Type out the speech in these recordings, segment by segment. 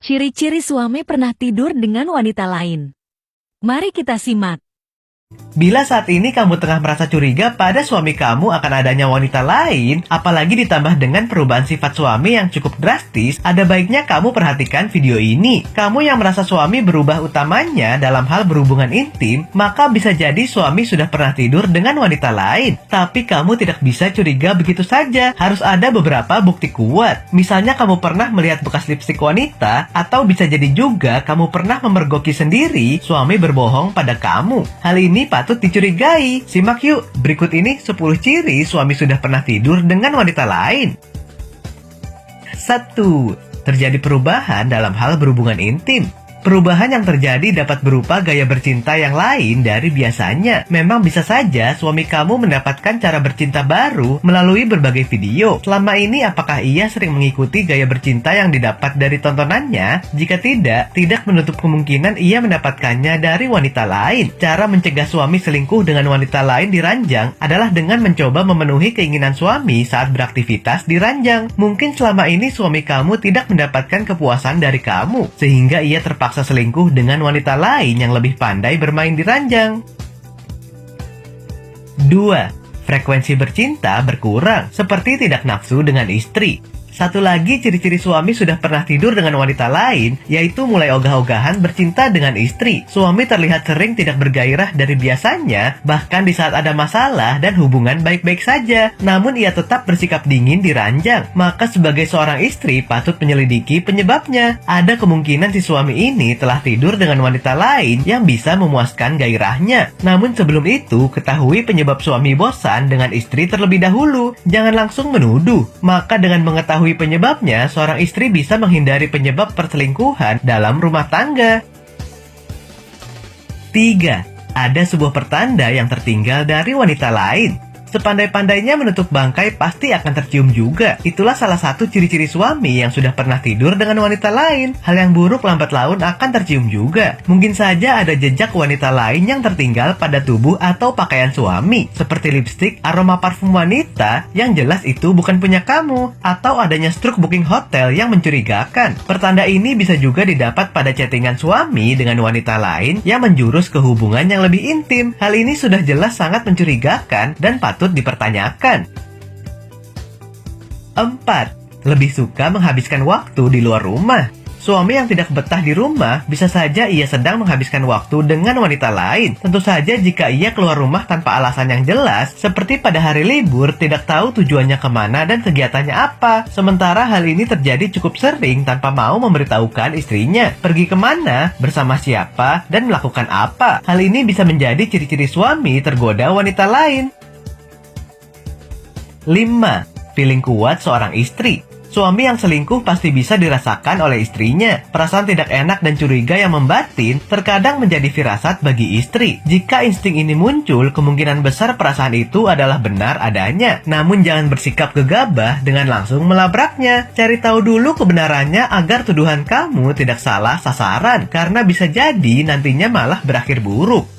Ciri-ciri suami pernah tidur dengan wanita lain. Mari kita simak. Bila saat ini kamu tengah merasa curiga pada suami kamu akan adanya wanita lain, apalagi ditambah dengan perubahan sifat suami yang cukup drastis, ada baiknya kamu perhatikan video ini. Kamu yang merasa suami berubah utamanya dalam hal berhubungan intim, maka bisa jadi suami sudah pernah tidur dengan wanita lain. Tapi kamu tidak bisa curiga begitu saja, harus ada beberapa bukti kuat. Misalnya kamu pernah melihat bekas lipstik wanita, atau bisa jadi juga kamu pernah memergoki sendiri suami berbohong pada kamu. Hal ini patut dicurigai. Simak yuk, berikut ini 10 ciri suami sudah pernah tidur dengan wanita lain. 1. Terjadi perubahan dalam hal berhubungan intim. Perubahan yang terjadi dapat berupa gaya bercinta yang lain dari biasanya. Memang bisa saja suami kamu mendapatkan cara bercinta baru melalui berbagai video. Selama ini apakah ia sering mengikuti gaya bercinta yang didapat dari tontonannya? Jika tidak menutup kemungkinan ia mendapatkannya dari wanita lain. Cara mencegah suami selingkuh dengan wanita lain di ranjang adalah dengan mencoba memenuhi keinginan suami saat beraktivitas di ranjang. Mungkin selama ini suami kamu tidak mendapatkan kepuasan dari kamu, sehingga ia terpaksa selingkuh dengan wanita lain yang lebih pandai bermain di ranjang. 2. Frekuensi bercinta berkurang, seperti tidak nafsu dengan istri. Satu lagi ciri-ciri suami sudah pernah tidur dengan wanita lain, yaitu mulai ogah-ogahan bercinta dengan istri. Suami terlihat sering tidak bergairah dari biasanya, bahkan di saat ada masalah dan hubungan baik-baik saja. Namun ia tetap bersikap dingin di ranjang. Maka sebagai seorang istri patut menyelidiki penyebabnya. Ada kemungkinan si suami ini telah tidur dengan wanita lain yang bisa memuaskan gairahnya. Namun sebelum itu, ketahui penyebab suami bosan dengan istri terlebih dahulu. Jangan langsung menuduh. Maka dengan mengetahui penyebabnya, seorang istri bisa menghindari penyebab perselingkuhan dalam rumah tangga. 3. Ada sebuah pertanda yang tertinggal dari wanita lain. Sepandai-pandainya menutup bangkai pasti akan tercium juga. Itulah salah satu ciri-ciri suami yang sudah pernah tidur dengan wanita lain. Hal yang buruk lambat laun akan tercium juga. Mungkin saja ada jejak wanita lain yang tertinggal pada tubuh atau pakaian suami, seperti lipstik, aroma parfum wanita yang jelas itu bukan punya kamu, atau adanya struk booking hotel yang mencurigakan. Pertanda ini bisa juga didapat pada chattingan suami dengan wanita lain yang menjurus ke hubungan yang lebih intim. Hal ini sudah jelas sangat mencurigakan dan patut dipertanyakan. 4. Lebih suka menghabiskan waktu di luar rumah. Suami yang tidak betah di rumah, bisa saja ia sedang menghabiskan waktu dengan wanita lain. Tentu saja jika ia keluar rumah tanpa alasan yang jelas, seperti pada hari libur, tidak tahu tujuannya kemana dan kegiatannya apa. Sementara hal ini terjadi cukup sering tanpa mau memberitahukan istrinya pergi kemana, bersama siapa, dan melakukan apa. Hal ini bisa menjadi ciri-ciri suami tergoda wanita lain. 5. Feeling kuat seorang istri. Suami yang selingkuh pasti bisa dirasakan oleh istrinya. Perasaan tidak enak dan curiga yang membatin terkadang menjadi firasat bagi istri. Jika insting ini muncul, kemungkinan besar perasaan itu adalah benar adanya. Namun jangan bersikap gegabah dengan langsung melabraknya. Cari tahu dulu kebenarannya agar tuduhan kamu tidak salah sasaran, karena bisa jadi nantinya malah berakhir buruk.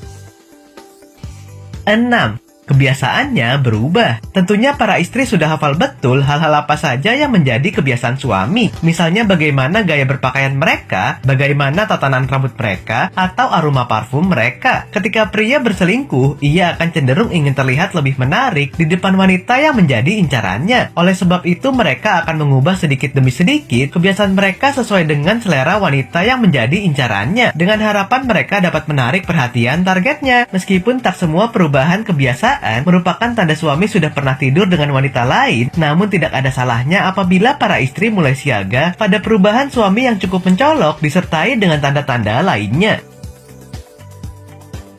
6. Kebiasaannya berubah. Tentunya para istri sudah hafal betul hal-hal apa saja yang menjadi kebiasaan suami. Misalnya bagaimana gaya berpakaian mereka, bagaimana tatanan rambut mereka, atau aroma parfum mereka. Ketika pria berselingkuh, ia akan cenderung ingin terlihat lebih menarik di depan wanita yang menjadi incarannya. Oleh sebab itu mereka akan mengubah sedikit demi sedikit kebiasaan mereka sesuai dengan selera wanita yang menjadi incarannya, dengan harapan mereka dapat menarik perhatian targetnya. Meskipun tak semua perubahan kebiasaan merupakan tanda suami sudah pernah tidur dengan wanita lain, namun tidak ada salahnya apabila para istri mulai siaga pada perubahan suami yang cukup mencolok disertai dengan tanda-tanda lainnya.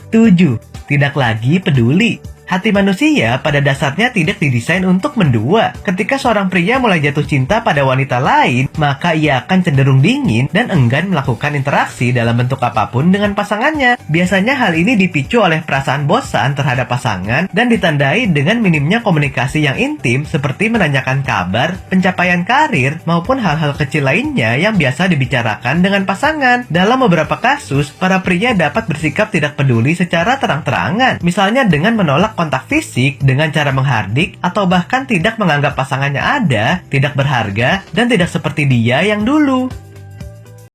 7. Tidak lagi peduli. Hati manusia pada dasarnya tidak didesain untuk mendua. Ketika seorang pria mulai jatuh cinta pada wanita lain, maka ia akan cenderung dingin dan enggan melakukan interaksi dalam bentuk apapun dengan pasangannya. Biasanya hal ini dipicu oleh perasaan bosan terhadap pasangan dan ditandai dengan minimnya komunikasi yang intim seperti menanyakan kabar, pencapaian karir, maupun hal-hal kecil lainnya yang biasa dibicarakan dengan pasangan. Dalam beberapa kasus, para pria dapat bersikap tidak peduli secara terang-terangan, misalnya dengan menolak kontak fisik dengan cara menghardik, atau bahkan tidak menganggap pasangannya ada, tidak berharga, dan tidak seperti dia yang dulu.